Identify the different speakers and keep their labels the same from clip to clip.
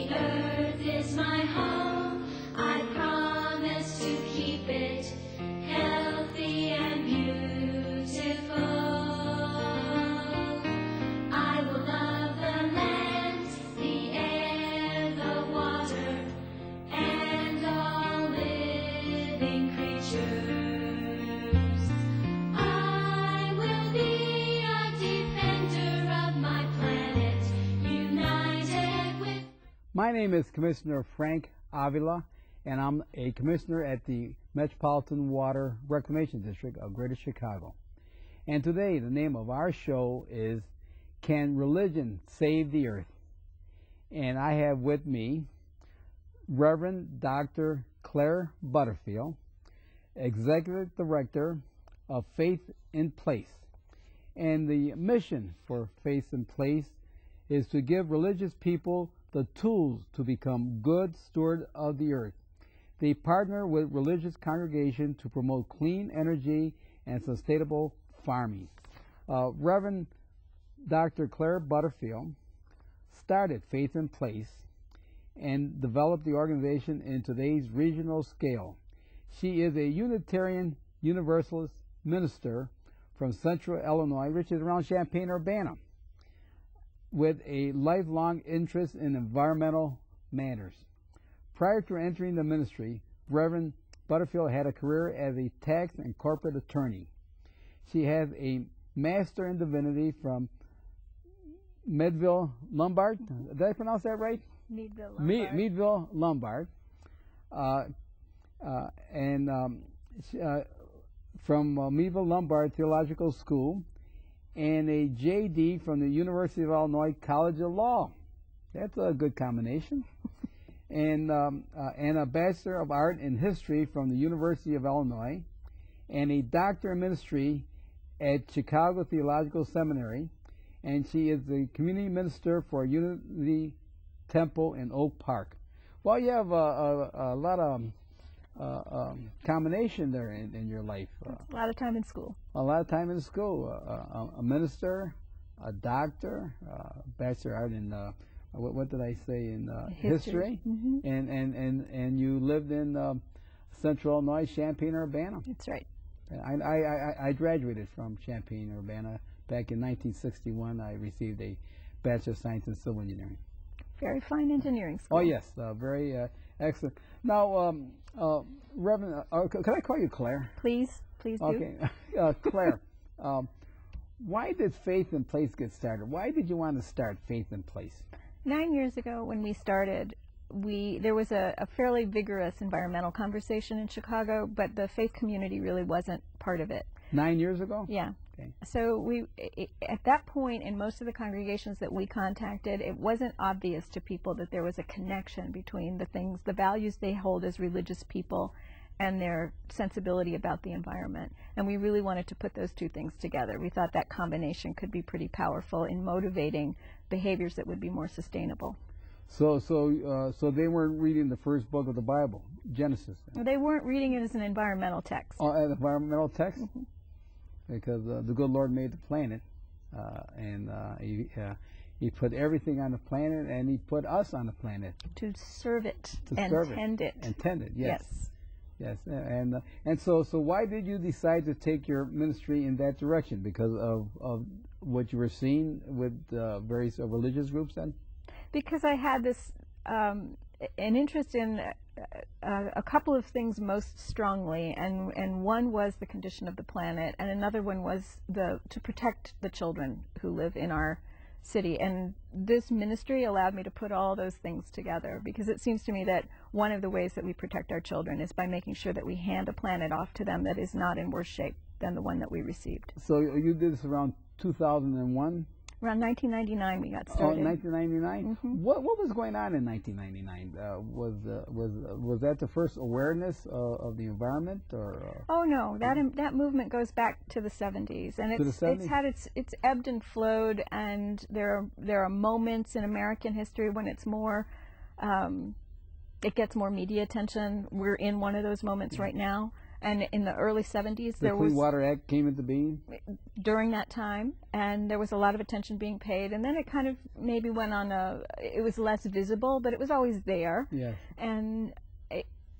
Speaker 1: The earth is my home. I promise to keep it healthy and beautiful. I will love the land, the air, the water, and all living creatures. I will be a defender of my planet, united with...
Speaker 2: My name is Commissioner Frank Avila, and I'm a commissioner at the Metropolitan Water Reclamation District of Greater Chicago. And today, the name of our show is Can Religion Save the Earth? And I have with me Reverend Dr. Clare Butterfield, Executive Director of Faith in Place. And the mission for Faith in Place is to give religious people the tools to become good stewards of the earth. They partner with religious congregations to promote clean energy and sustainable farming. Reverend Dr. Clare Butterfield started Faith in Place and developed the organization in today's regional scale. She is a Unitarian Universalist minister from Central Illinois, which is around Champaign-Urbana, with a lifelong interest in environmental matters. Prior to entering the ministry, Reverend Butterfield had a career as a tax and corporate attorney. She has a Master in Divinity from Meadville Lombard. Did I pronounce that right?
Speaker 3: Meadville Lombard.
Speaker 2: Meadville Lombard. From Meadville Lombard Theological School, and a JD from the University of Illinois College of Law. That's a good combination. And a Bachelor of Art in History from the University of Illinois, and a Doctor in Ministry at Chicago Theological Seminary, and she is the Community Minister for Unity Temple in Oak Park. Well, you have a lot of combination there in your life.
Speaker 3: A lot of time in school.
Speaker 2: A lot of time in school. A minister, a doctor, Bachelor of Art in what did I say, in history,
Speaker 3: Mm-hmm.
Speaker 2: and you lived in Central Illinois, Champaign-Urbana.
Speaker 3: That's right.
Speaker 2: I graduated from Champaign-Urbana back in 1961. I received a Bachelor of Science in Civil Engineering.
Speaker 3: Very fine engineering school.
Speaker 2: Oh yes, very excellent. Now, Reverend, could I call you Clare?
Speaker 3: Please do.
Speaker 2: Okay, Clare. Why did Faith in Place get started? Why did you want to start Faith in Place?
Speaker 3: 9 years ago when we started, there was a fairly vigorous environmental conversation in Chicago, but the faith community really wasn't part of it. 9 years ago? Yeah. Okay. So at that point, in most of the congregations that we contacted, it wasn't obvious to people that there was a connection between the values they hold as religious people and their sensibility about the environment. And we really wanted to put those two things together. We thought that combination could be pretty powerful in motivating behaviors that would be more sustainable. So they weren't reading the first book of the Bible, Genesis. Well, they weren't reading it as an environmental text. Oh, an environmental text? Mm-hmm. Because the good Lord made the planet, and he put everything on the planet, and he put us on the planet. To serve it and tend it. And tend it, yes. Yes. And so why did you decide to take your ministry in that direction? Because of what you were seeing with various religious groups then? Because I had this an interest in a couple of things most strongly, and one was the condition of the planet, and another one was to protect the children who live in our city. And this ministry allowed me to put all those things together, because it seems to me that one of the ways that we protect our children is by making sure that we hand a planet off to them that is not in worse shape than the one that we received. So you did this around 2001? Around 1999 we got started. Oh, 1999? Mm-hmm. What was going on in 1999? Was that the first awareness of the environment, or? Oh no, that movement goes back to the 70s, and it's had it's ebbed and flowed, and there are moments in American history when it's more it gets more media attention. We're in one of those moments right now. And in the early 70s,
Speaker 2: the Clean Water Act came into being
Speaker 3: during that time, and there was a lot of attention being paid. And then it kind of maybe went on it was less visible, but it was always there.
Speaker 2: Yes.
Speaker 3: And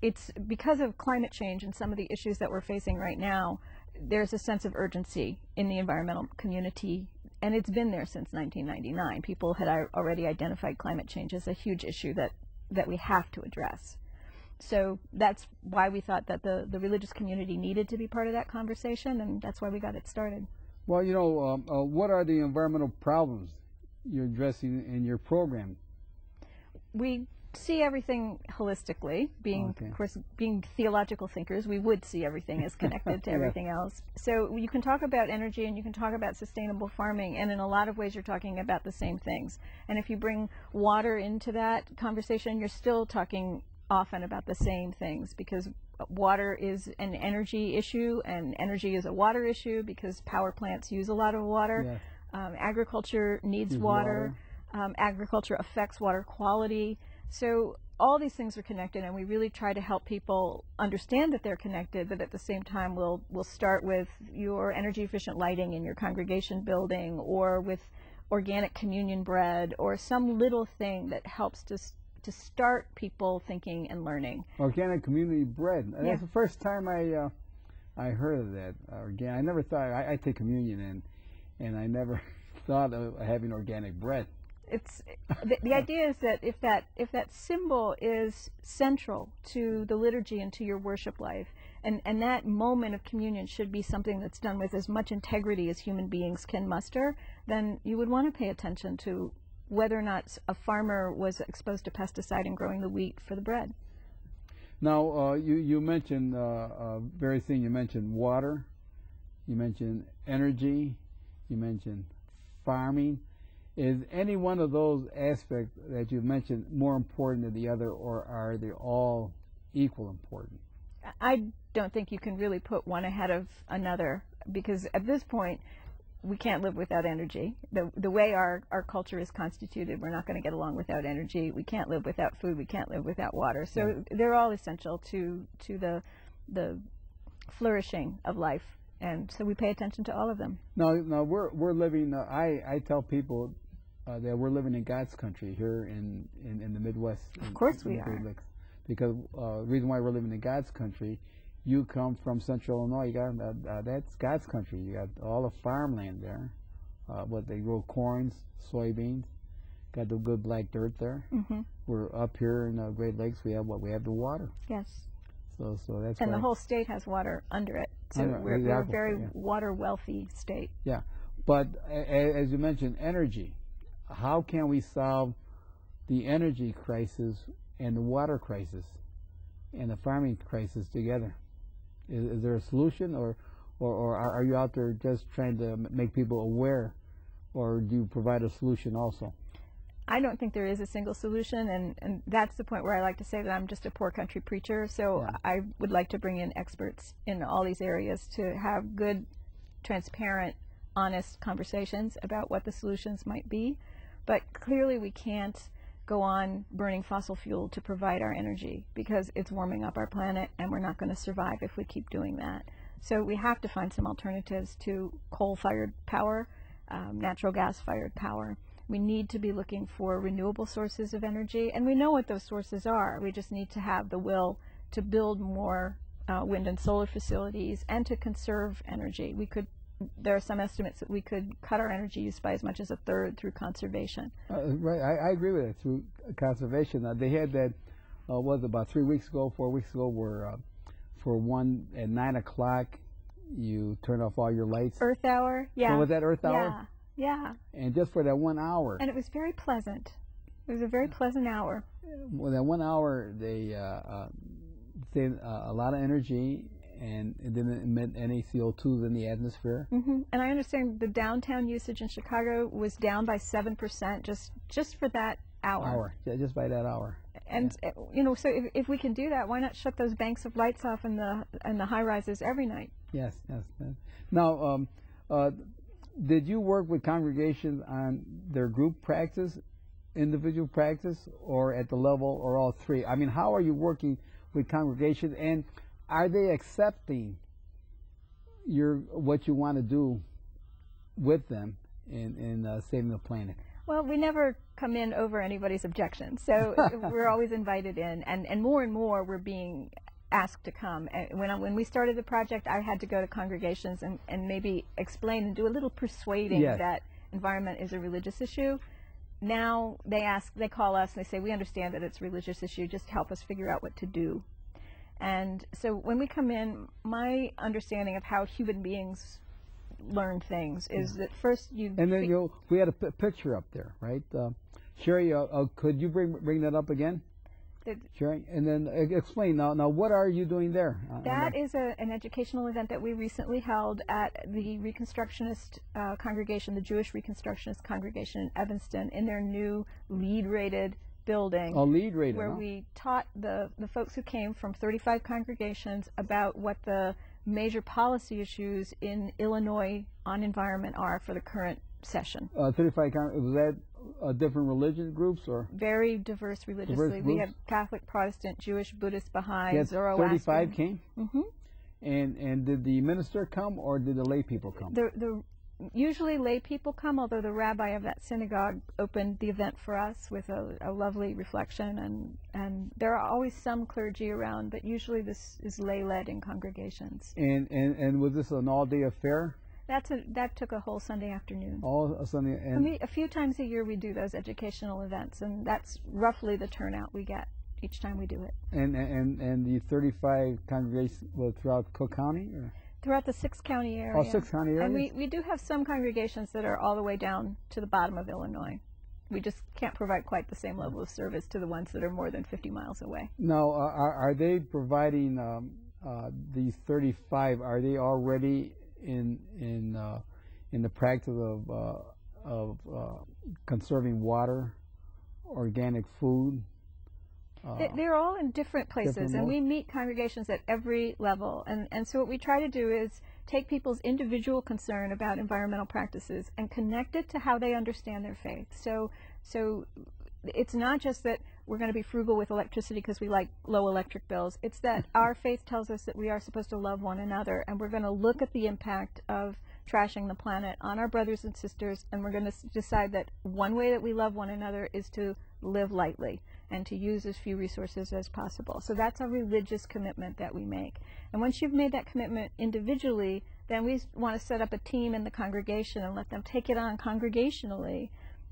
Speaker 3: it's because of climate change and some of the issues that we're facing right now, there's a sense of urgency in the environmental community, and it's been there since 1999. People had already identified climate change as a huge issue that we have to address. So that's why we thought that the religious community needed to be part of that conversation, and that's why we got it started.
Speaker 2: Well, you know, what are the environmental problems you're addressing in your program? We
Speaker 3: see everything holistically. Being, of course, being theological thinkers, we would see everything as connected to everything else. So you can talk about energy and you can talk about sustainable farming, and in a lot of ways you're talking about the same things. And if you bring water into that conversation, you're still talking often about the same things, because water is an energy issue and energy is a water issue because power plants use a lot of water. Yes. Agriculture needs water. Agriculture affects water quality. So all these things are connected, and we really try to help people understand that they're connected, but at the same time we'll start with your energy efficient lighting in your congregation building, or with organic communion bread, or some little thing that helps to start people thinking and learning.
Speaker 2: Organic community bread. Yeah. That's the first time I heard of that. I never thought, I take communion, and I never thought of having organic bread.
Speaker 3: It's the idea is that if that symbol is central to the liturgy and to your worship life, and that moment of communion should be something that's done with as much integrity as human beings can muster, then you would want to pay attention to whether or not a farmer was exposed to pesticide in growing the wheat for the bread.
Speaker 2: Now, you mentioned various things. You mentioned water, you mentioned energy, you mentioned farming. Is any one of those aspects that you've mentioned more important than the other, or are they all equal important?
Speaker 3: I don't think you can really put one ahead of another, because at this point we can't live without energy. The way our culture is constituted, we're not going to get along without energy. We can't live without food. We can't live without water. So they're all essential to the flourishing of life, and so we pay attention to all of them.
Speaker 2: Now we're living. I tell people that we're living in God's country here in the Midwest.
Speaker 3: Of course we are.
Speaker 2: Because the reason why we're living in God's country, you come from Central Illinois. You got that's God's country. You got all the farmland there. What they grow corns, soybeans. Got the good black dirt there. Mm-hmm. We're up here in the Great Lakes. We have the water.
Speaker 3: Yes.
Speaker 2: So that's
Speaker 3: and the whole state has water under it. So we're a very water wealthy state.
Speaker 2: Yeah, but as you mentioned, energy. How can we solve the energy crisis and the water crisis and the farming crisis together? Is there a solution, or are you out there just trying to make people aware, or do you provide a solution also?
Speaker 3: I don't think there is a single solution, and that's the point where I like to say that I'm just a poor country preacher, so I would like to bring in experts in all these areas to have good, transparent, honest conversations about what the solutions might be. But clearly we can't go on burning fossil fuel to provide our energy, because it's warming up our planet, and we're not going to survive if we keep doing that. So we have to find some alternatives to coal-fired power, natural gas-fired power. We need to be looking for renewable sources of energy, and we know what those sources are. We just need to have the will to build more wind and solar facilities and to conserve energy. There are some estimates that we could cut our energy use by as much as a third through conservation.
Speaker 2: Right, I agree with it, through conservation. They had that, was about 4 weeks ago, where for one at 9 o'clock you turn off all your lights.
Speaker 3: Earth hour, yeah.
Speaker 2: So was that Earth hour?
Speaker 3: Yeah.
Speaker 2: And just for that 1 hour.
Speaker 3: And it was very pleasant. It was a very pleasant hour.
Speaker 2: Well, that 1 hour, they saved a lot of energy, and it didn't emit any CO2 in the atmosphere.
Speaker 3: Mm-hmm. And I understand the downtown usage in Chicago was down by 7% just for that hour.
Speaker 2: Just by that hour.
Speaker 3: And so if we can do that, why not shut those banks of lights off in the high rises every night?
Speaker 2: Yes. Now, did you work with congregations on their group practice, individual practice, or at the level, or all three? I mean, how are you working with congregations? And are they accepting what you want to do with them in saving the planet?
Speaker 3: Well, we never come in over anybody's objections, so we're always invited in, and more we're being asked to come. When we started the project, I had to go to congregations and maybe explain and do a little persuading that environment is a religious issue. Now they call us and they say, we understand that it's a religious issue, just help us figure out what to do. And so when we come in, my understanding of how human beings learn things is that first you...
Speaker 2: And then we had a picture up there, right? Sherry, could you bring that up again? Sherry, and then explain now what are you doing there?
Speaker 3: That is an educational event that we recently held at the Reconstructionist congregation, the Jewish Reconstructionist congregation in Evanston, in their new LEED-rated building.
Speaker 2: Oh, LEED-rated,
Speaker 3: where we taught the folks who came from 35 congregations about what the major policy issues in Illinois on environment are for the current session.
Speaker 2: 35 was that different religious groups or? Very
Speaker 3: diverse religiously. We have Catholic, Protestant, Jewish, Buddhist, Baha'i, Zoroastrian.
Speaker 2: 35 came? Mm-hmm. And did the minister come or did the lay people come?
Speaker 3: Usually lay people come, although the rabbi of that synagogue opened the event for us with a lovely reflection, and there are always some clergy around, but usually this is lay-led in congregations.
Speaker 2: And was this an all-day affair?
Speaker 3: That took a whole Sunday afternoon.
Speaker 2: All a Sunday. And
Speaker 3: a few times a year we do those educational events, and that's roughly the turnout we get each time we do it.
Speaker 2: And the 35 congregations were throughout Cook County? Or?
Speaker 3: Throughout the 6-county area.
Speaker 2: Oh, 6-county area?
Speaker 3: And we do have some congregations that are all the way down to the bottom of Illinois. We just can't provide quite the same level of service to the ones that are more than 50 miles away.
Speaker 2: Now, are they providing these 35? Are they already in the practice of conserving water, organic food?
Speaker 3: They're all in different places, and we meet congregations at every level. And so what we try to do is take people's individual concern about environmental practices and connect it to how they understand their faith. So it's not just that we're going to be frugal with electricity because we like low electric bills. It's that our faith tells us that we are supposed to love one another, and we're going to look at the impact of trashing the planet on our brothers and sisters, and we're going to decide that one way that we love one another is to live lightly and to use as few resources as possible. So that's a religious commitment that we make. And once you've made that commitment individually, then we want to set up a team in the congregation and let them take it on congregationally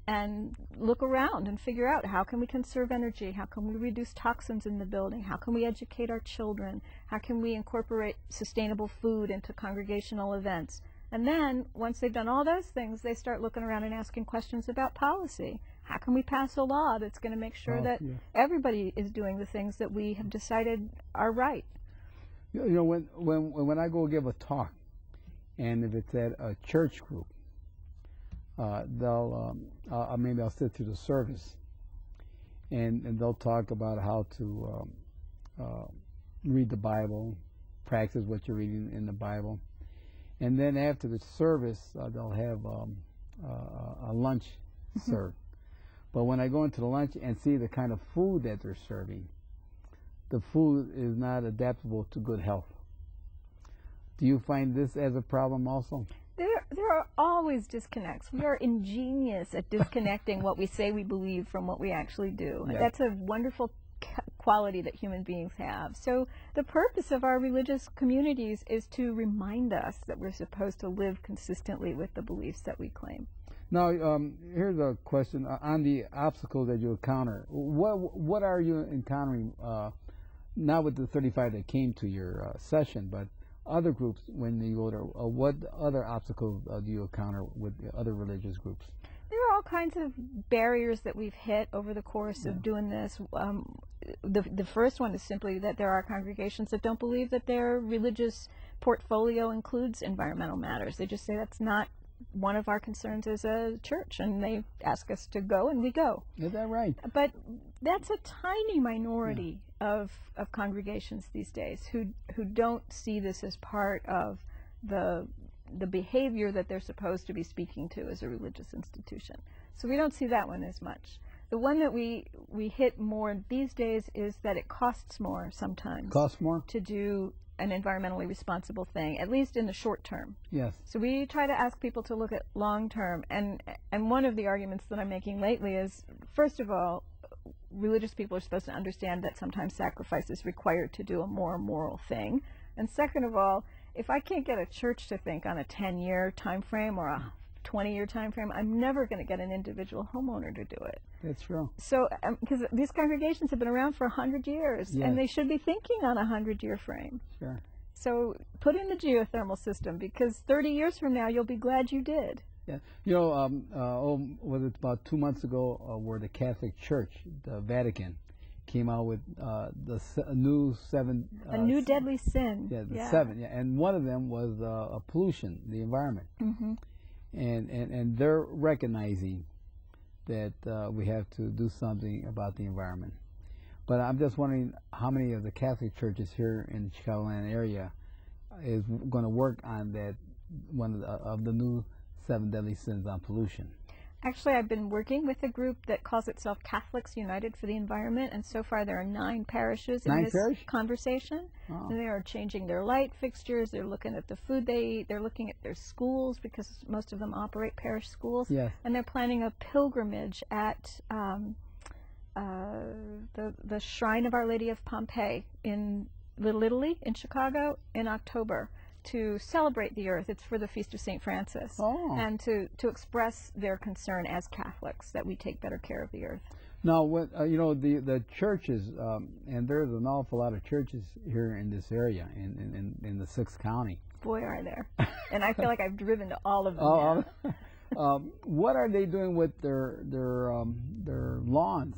Speaker 3: and look around and figure out how can we conserve energy, how can we reduce toxins in the building, how can we educate our children, how can we incorporate sustainable food into congregational events. And then, once they've done all those things, they start looking around and asking questions about policy. How can we pass a law that's going to make sure that everybody is doing the things that we have decided are right?
Speaker 2: You know, when I go give a talk, and if it's at a church group, maybe I'll sit through the service, and they'll talk about how to read the Bible, practice what you're reading in the Bible. And then after the service, they'll have a lunch served. But when I go into the lunch and see the kind of food that they're serving, the food is not adaptable to good health. Do you find this as a problem also?
Speaker 3: There are always disconnects. We are ingenious at disconnecting what we say we believe from what we actually do. Yes. That's a wonderful quality that human beings have. So the purpose of our religious communities is to remind us that we're supposed to live consistently with the beliefs that we claim.
Speaker 2: Now, here's a question on the obstacles that you encounter. What are you encountering, not with the 35 that came to your session, but other groups when you go there? What other obstacles do you encounter with the other religious groups?
Speaker 3: There are all kinds of barriers that we've hit over the course of doing this. The first one is simply that there are congregations that don't believe that their religious portfolio includes environmental matters. They just say that's not one of our concerns as a church, and they ask us to go, and we go.
Speaker 2: Is that right?
Speaker 3: But that's a tiny minority of congregations these days who don't see this as part of the behavior that they're supposed to be speaking to as a religious institution. So we don't see that one as much. The one that we hit more these days is that it costs more sometimes.
Speaker 2: Costs more?
Speaker 3: To do an environmentally responsible thing, at least in the short term.
Speaker 2: Yes.
Speaker 3: So we try to ask people to look at long term, and one of the arguments that I'm making lately is, first of all, religious people are supposed to understand that sometimes sacrifice is required to do a more moral thing. And second of all, if I can't get a church to think on a 10-year time frame or a 20-year time frame, I'm never going to get an individual homeowner to do it.
Speaker 2: That's true.
Speaker 3: So, because these congregations have been around for 100 years,
Speaker 2: yes.
Speaker 3: and they should be thinking on a 100-year frame.
Speaker 2: Sure.
Speaker 3: So put in the geothermal system, because 30 years from now, you'll be glad you did.
Speaker 2: Yeah. You know, was it about 2 months ago where the Catholic Church, the Vatican, came out with a new seven...
Speaker 3: a new deadly sin.
Speaker 2: Yeah, the seven. Yeah, and one of them was pollution, the environment.
Speaker 3: Mm-hmm.
Speaker 2: And they're recognizing that we have to do something about the environment. But I'm just wondering how many of the Catholic churches here in the Chicagoland area is going to work on that, one of the new 7 deadly sins on pollution.
Speaker 3: Actually, I've been working with a group that calls itself Catholics United for the Environment, and so far there are 9 parishes in this conversation.
Speaker 2: Oh.
Speaker 3: And they are changing their light fixtures, they're looking at the food they eat, they're looking at their schools, because most of them operate parish schools.
Speaker 2: Yes.
Speaker 3: And they're planning a pilgrimage at the Shrine of Our Lady of Pompeii in Little Italy in Chicago in October, to celebrate the earth. It's for the Feast of St. Francis.
Speaker 2: Oh.
Speaker 3: And to express their concern as Catholics that we take better care of the earth.
Speaker 2: Now, what you know, the churches, and there's an awful lot of churches here in this area, in the 6th county.
Speaker 3: Boy, are there. And I feel like I've driven to all of them now.
Speaker 2: What are they doing with their lawns?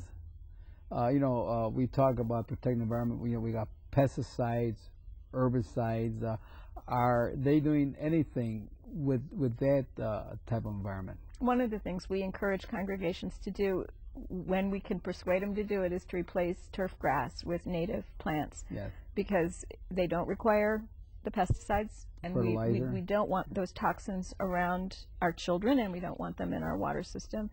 Speaker 2: You know, we talk about protecting the environment. You know, we got pesticides, herbicides. Are they doing anything with that type of environment?
Speaker 3: One of the things we encourage congregations to do, when we can persuade them to do it, is to replace turf grass with native plants.
Speaker 2: Yes. Because
Speaker 3: they don't require the pesticides, and we don't want those toxins around our children, and we don't want them in our water system.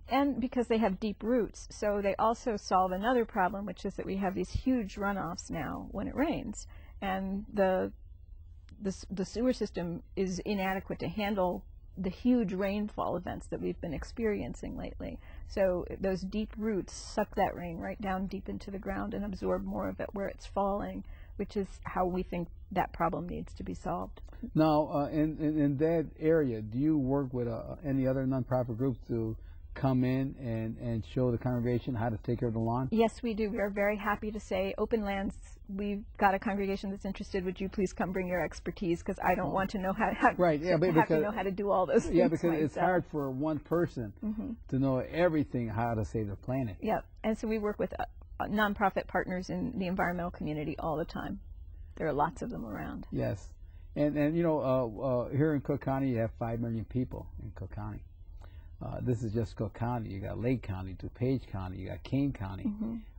Speaker 3: And because they have deep roots, so they also solve another problem, which is that we have these huge runoffs now when it rains, and the sewer system is inadequate to handle the huge rainfall events that we've been experiencing lately. So those deep roots suck that rain right down deep into the ground and absorb more of it where it's falling, which is how we think that problem needs to be solved. Now,
Speaker 2: in that area, do you work with any other nonprofit groups to come in and show the congregation how to take care of the lawn?
Speaker 3: Yes, we do. We are very happy to say, Open Lands, we've got a congregation that's interested. Would you please come bring your expertise? Because I don't want to know how to do all those things.
Speaker 2: Yeah, because it's hard for one person to know everything, how to save the planet.
Speaker 3: Yeah, and so we work with nonprofit partners in the environmental community all the time. There are lots of them around.
Speaker 2: Yes, and you know, here in Cook County, you have 5 million people in Cook County. This is just Cook County. You got Lake County, DuPage County, you got Kane County.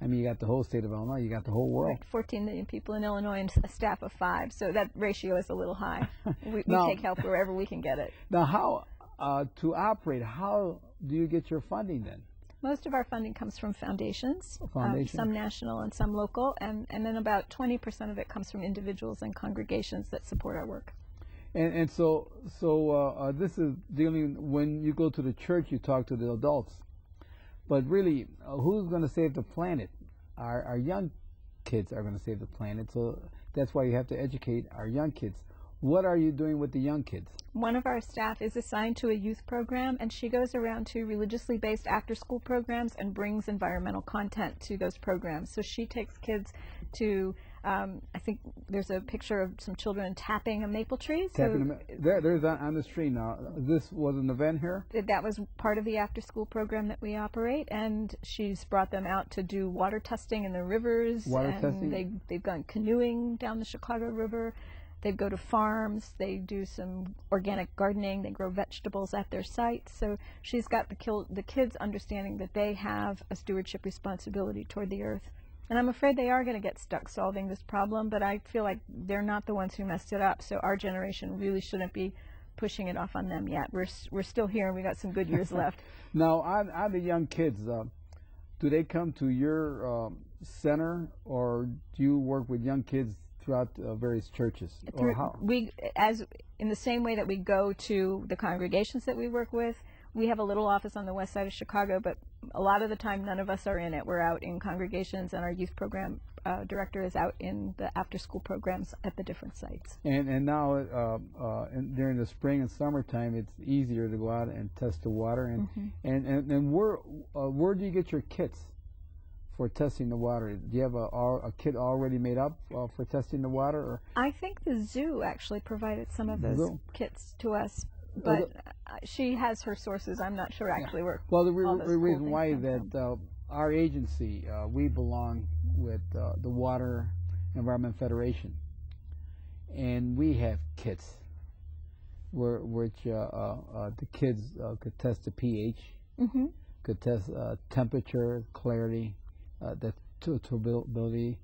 Speaker 2: I mean, you got the whole state of Illinois, you got the whole world.
Speaker 3: Right, 14 million people in Illinois and a staff of 5, so that ratio is a little high. We take help wherever we can get it.
Speaker 2: Now, how to operate, how do you get your funding then?
Speaker 3: Most of our funding comes from foundations, some national and some local, and then about 20% of it comes from individuals and congregations that support our work.
Speaker 2: And so this is dealing, when you go to the church, you talk to the adults. But really, who's going to save the planet? Our young kids are going to save the planet. So that's why you have to educate our young kids. What are you doing with the young kids?
Speaker 3: One of our staff is assigned to a youth program, and she goes around to religiously based after-school programs and brings environmental content to those programs. So she takes kids to, I think there's a picture of some children tapping a maple tree.
Speaker 2: There's on the screen now. This was an event here?
Speaker 3: That was part of the after-school program that we operate, and she's brought them out to do water testing in the rivers. They've gone canoeing down the Chicago River. They go to farms, they do some organic gardening, they grow vegetables at their sites. So she's got the kids understanding that they have a stewardship responsibility toward the earth. And I'm afraid they are going to get stuck solving this problem, but I feel like they're not the ones who messed it up. So our generation really shouldn't be pushing it off on them yet. We're still here, and we got some good years left.
Speaker 2: Now, on the young kids, do they come to your center, or do you work with young kids throughout various churches? Or how?
Speaker 3: In the same way that we go to the congregations that we work with, we have a little office on the west side of Chicago, but a lot of the time none of us are in it. We're out in congregations, and our youth program director is out in the after-school programs at the different sites.
Speaker 2: And now during the spring and summertime, it's easier to go out and test the water. And where do you get your kits for testing the water? Do you have a kit already made up for testing the water? Or?
Speaker 3: I think the zoo actually provided some of those kits to us, but she has her sources. I'm not sure actually where.
Speaker 2: Well, the reason why is that our agency, we belong with the Water Environment Federation, and we have kits which the kids could test the pH, could test temperature, clarity, the turbidity,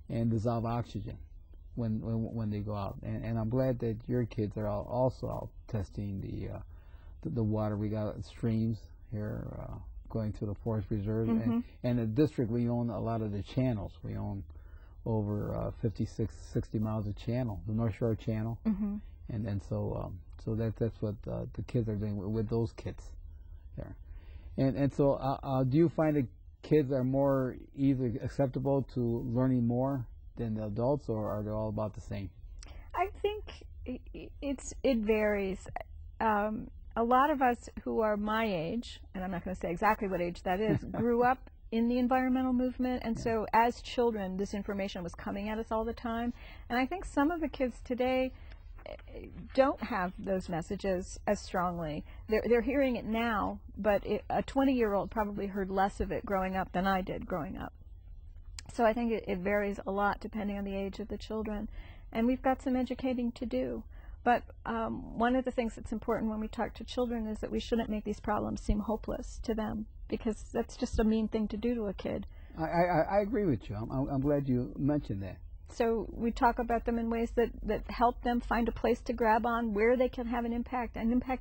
Speaker 2: and dissolve oxygen when they go out. And I'm glad that your kids are also out testing the water. We got streams here going to the forest reserve, and the district, we own a lot of the channels. We own over 60 miles of channel, the North Shore Channel, and so that's what the kids are doing with those kits there. And so do you find that kids are more easily acceptable to learning more than the adults, or are they all about the same?
Speaker 3: I think it varies. A lot of us who are my age, and I'm not going to say exactly what age that is, grew up in the environmental movement, and so as children this information was coming at us all the time. And I think some of the kids today don't have those messages as strongly. They're hearing it now, but a 20-year-old probably heard less of it growing up than I did growing up. So I think it varies a lot depending on the age of the children, and we've got some educating to do. But one of the things that's important when we talk to children is that we shouldn't make these problems seem hopeless to them, because that's just a mean thing to do to a kid.
Speaker 2: I agree with you. I'm glad you mentioned that.
Speaker 3: So we talk about them in ways that help them find a place to grab on, where they can have an impact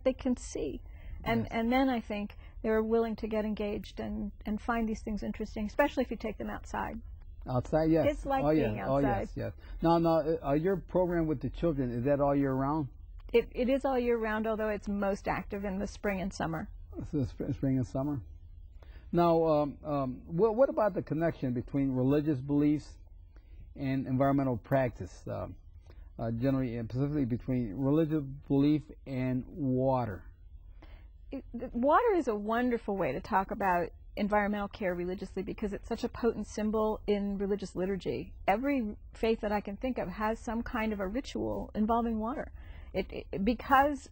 Speaker 3: they can see. And then I think they're willing to get engaged and find these things interesting, especially if you take them outside.
Speaker 2: Outside, yes.
Speaker 3: Kids like being outside.
Speaker 2: Oh, yes. Now, your program with the children, is that all year round?
Speaker 3: It is all year round, although it's most active in the spring and summer.
Speaker 2: So spring and summer. Now, what about the connection between religious beliefs and environmental practice, generally and specifically between religious belief and water?
Speaker 3: Water is a wonderful way to talk about environmental care religiously, because it's such a potent symbol in religious liturgy. Every faith that I can think of has some kind of a ritual involving water. Because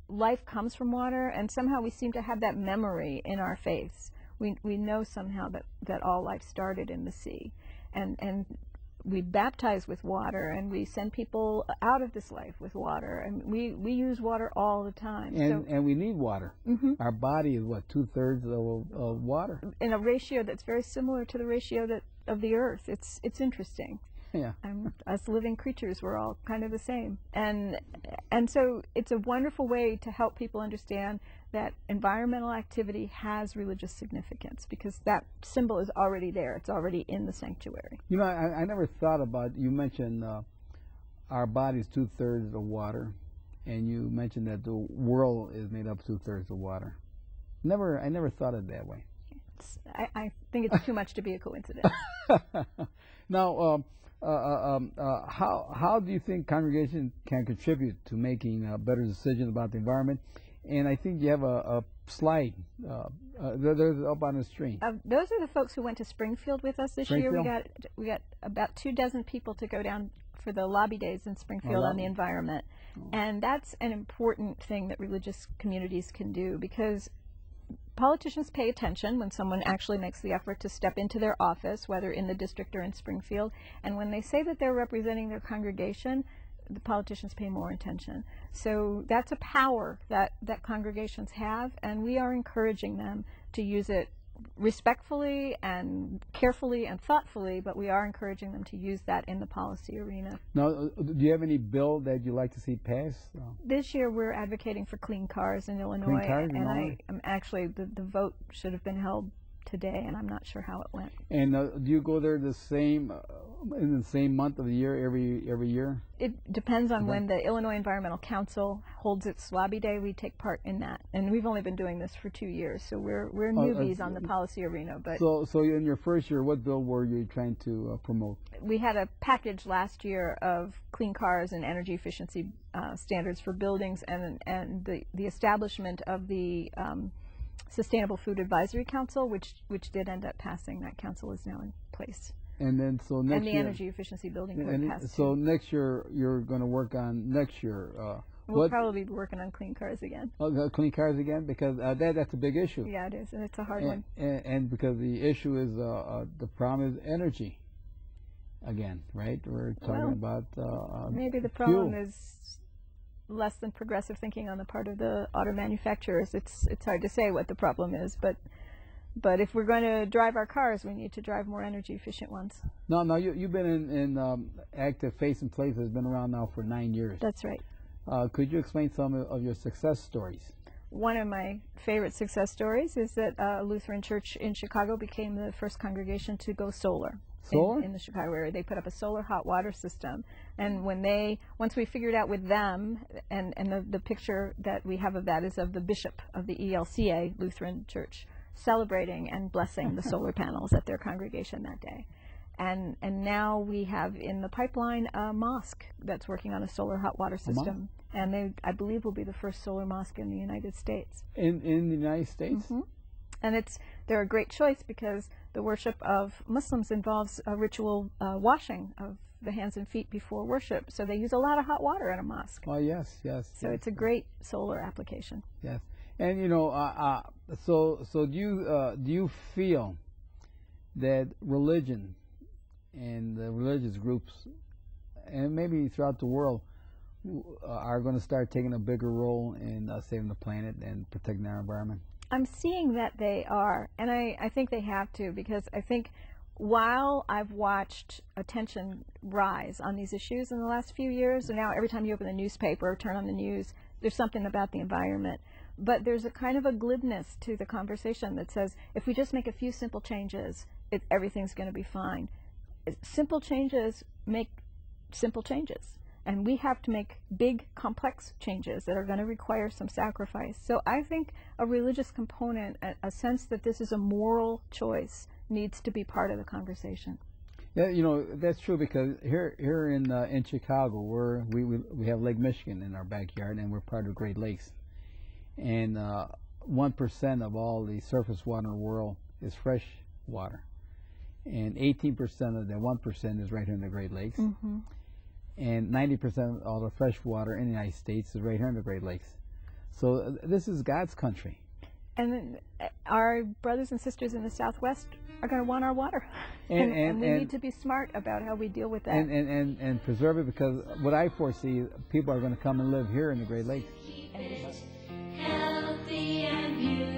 Speaker 3: life comes from water, and somehow we seem to have that memory in our faiths. We know somehow that all life started in the sea, and we baptize with water, and we send people out of this life with water, and we use water all the time.
Speaker 2: And we need water. Our body is, what, 2/3 of water? In
Speaker 3: a ratio that's very similar to the ratio of the earth. It's interesting.
Speaker 2: Yeah.
Speaker 3: Us living creatures, we're all kind of the same. And so it's a wonderful way to help people understand that environmental activity has religious significance, because that symbol is already there. It's already in the sanctuary.
Speaker 2: You know, I never thought about, you mentioned our body's 2/3 of water, and you mentioned that the world is made up 2/3 of water. I never thought of it that way.
Speaker 3: I think it's too much to be a coincidence.
Speaker 2: Now, how do you think congregations can contribute to making better decisions about the environment? And I think you have a slide. There's up on the screen.
Speaker 3: Those are the folks who went to Springfield with us this year. We got about 24 people to go down for the lobby days in Springfield on the environment. And that's an important thing that religious communities can do, because politicians pay attention when someone actually makes the effort to step into their office, whether in the district or in Springfield. And when they say that they're representing their congregation, the politicians pay more attention. So that's a power that congregations have, and we are encouraging them to use it respectfully and carefully and thoughtfully, but we are encouraging them to use that in the policy arena.
Speaker 2: Now, do you have any bill that you'd like to see passed?
Speaker 3: This year we're advocating for clean cars in Illinois,
Speaker 2: Clean cars in
Speaker 3: and
Speaker 2: Illinois?
Speaker 3: I'm actually, the vote should have been held today, and I'm not sure how it went.
Speaker 2: And do you go there the same in the same month of the year every year?
Speaker 3: It depends on when the Illinois Environmental Council holds its Swabby Day. We take part in that, and we've only been doing this for 2 years, so we're newbies on the policy arena. But
Speaker 2: so in your first year, what bill were you trying to promote?
Speaker 3: We had a package last year of clean cars and energy efficiency standards for buildings, and the establishment of the Sustainable Food Advisory Council, which did end up passing. That council is now in place.
Speaker 2: And then so next
Speaker 3: and the
Speaker 2: year,
Speaker 3: energy efficiency building code passed.
Speaker 2: So next year you're going to work on next year.
Speaker 3: We'll probably be working on clean cars again.
Speaker 2: Oh, clean cars again, because that's a big issue.
Speaker 3: Yeah, it is, and it's a hard one.
Speaker 2: And because the issue is the problem is energy. Again, right? We're talking about
Speaker 3: maybe the problem is less than progressive thinking on the part of the auto manufacturers. It's hard to say what the problem is, but if we're going to drive our cars, we need to drive more energy efficient ones. No,
Speaker 2: you've been in active Faith and Place has been around now for 9 years.
Speaker 3: That's right.
Speaker 2: Could you explain some of your success stories?
Speaker 3: One of my favorite success stories is that a Lutheran church in Chicago became the first congregation to go solar. In the Chicago area. They put up a solar hot water system, and once we figured out with them, and the picture that we have of that is of the bishop of the ELCA Lutheran Church celebrating and blessing the solar panels at their congregation that day. And now we have in the pipeline a mosque that's working on a solar hot water system, and they, I believe, will be the first solar mosque in the United States.
Speaker 2: In the United States?
Speaker 3: Mm-hmm. And they're a great choice because the worship of Muslims involves a ritual washing of the hands and feet before worship, so they use a lot of hot water in a mosque.
Speaker 2: Oh yes.
Speaker 3: So it's a great solar application.
Speaker 2: Yes, and so do you feel that religion and the religious groups, and maybe throughout the world, are going to start taking a bigger role in saving the planet and protecting our environment?
Speaker 3: I'm seeing that they are, and I think they have to, because I think while I've watched attention rise on these issues in the last few years, and now every time you open the newspaper or turn on the news, there's something about the environment. But there's a kind of a glibness to the conversation that says, if we just make a few simple changes, everything's going to be fine. Simple changes make simple changes. And we have to make big, complex changes that are going to require some sacrifice. So I think a religious component, a sense that this is a moral choice, needs to be part of the conversation.
Speaker 2: Yeah, that's true, because here in Chicago, we have Lake Michigan in our backyard, and we're part of Great Lakes. And 1% of all the surface water in the world is fresh water. And 18% of the 1% is right here in the Great Lakes. Mm-hmm. And 90% of all the fresh water in the United States is right here in the Great Lakes. So this is God's country. And
Speaker 3: our brothers and sisters in the Southwest are going to want our water. And we need to be smart about how we deal with that.
Speaker 2: And preserve it, because what I foresee, people are going to come and live here in the Great Lakes.
Speaker 1: Healthy and beautiful.